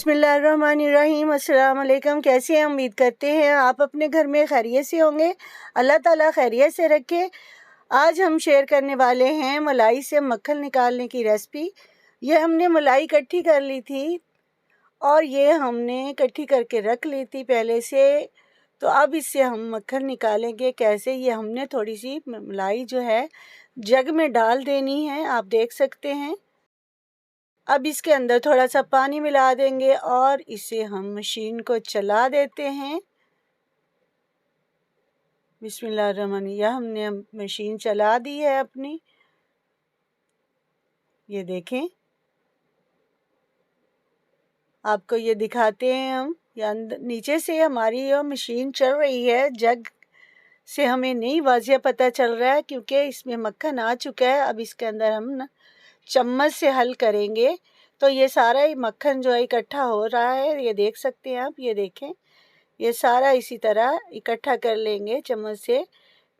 बिस्मिल्लाहिर्रहमानिर्रहीम। अस्सलाम वालेकुम। कैसे हैं? उम्मीद करते हैं आप अपने घर में खैरियत से होंगे। अल्लाह ताला खैरियत से रखे। आज हम शेयर करने वाले हैं मलाई से मक्खन निकालने की रेसिपी। ये हमने मलाई इकट्ठी कर ली थी और ये हमने इकट्ठी करके रख ली थी पहले से। तो अब इससे हम मक्खन निकालेंगे कैसे। ये हमने थोड़ी सी मलाई जो है जग में डाल देनी है, आप देख सकते हैं। अब इसके अंदर थोड़ा सा पानी मिला देंगे और इसे हम मशीन को चला देते हैं। बिस्मिल्लाहिर्रहमानिर्रहीम। हमने मशीन चला दी है अपनी, ये देखें। आपको ये दिखाते हैं हम। या नीचे से हमारी ये मशीन चल रही है, जग से हमें नहीं वाज़िया पता चल रहा है क्योंकि इसमें मक्खन आ चुका है। अब इसके अंदर हम चम्मच से हल करेंगे तो ये सारा ही मक्खन जो है इकट्ठा हो रहा है, ये देख सकते हैं आप। ये देखें, ये सारा इसी तरह इकट्ठा कर लेंगे चम्मच से।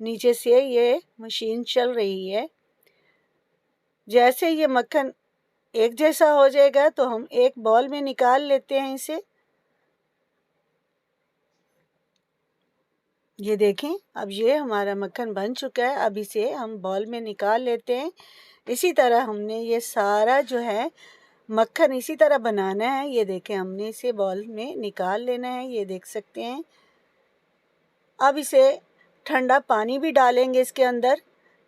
नीचे से ये मशीन चल रही है। जैसे ये मक्खन एक जैसा हो जाएगा तो हम एक बॉल में निकाल लेते हैं इसे। ये देखें, अब ये हमारा मक्खन बन चुका है। अब इसे हम बॉल में निकाल लेते हैं। इसी तरह हमने ये सारा जो है मक्खन इसी तरह बनाना है। ये देखें, हमने इसे बॉल में निकाल लेना है, ये देख सकते हैं। अब इसे ठंडा पानी भी डालेंगे इसके अंदर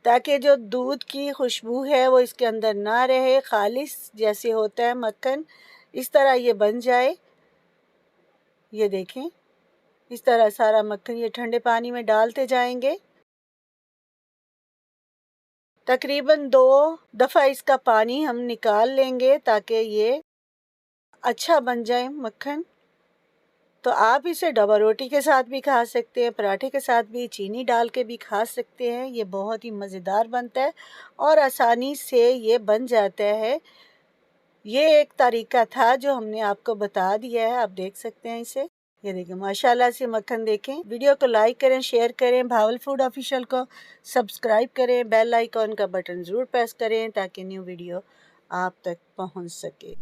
ताकि जो दूध की खुशबू है वो इसके अंदर ना रहे, खालिस जैसे होता है मक्खन इस तरह ये बन जाए। ये देखें, इस तरह सारा मक्खन ये ठंडे पानी में डालते जाएंगे। तकरीबन 2 दफ़ा इसका पानी हम निकाल लेंगे ताकि ये अच्छा बन जाए मक्खन। तो आप इसे डबल रोटी के साथ भी खा सकते हैं, पराठे के साथ भी, चीनी डाल के भी खा सकते हैं। ये बहुत ही मज़ेदार बनता है और आसानी से ये बन जाता है। ये एक तरीका था जो हमने आपको बता दिया है, आप देख सकते हैं इसे। ये देखिए, माशाल्लाह से मक्खन देखें। वीडियो को लाइक करें, शेयर करें, भावल फूड ऑफिशियल को सब्सक्राइब करें, बेल आइकॉन का बटन ज़रूर प्रेस करें ताकि न्यू वीडियो आप तक पहुंच सके।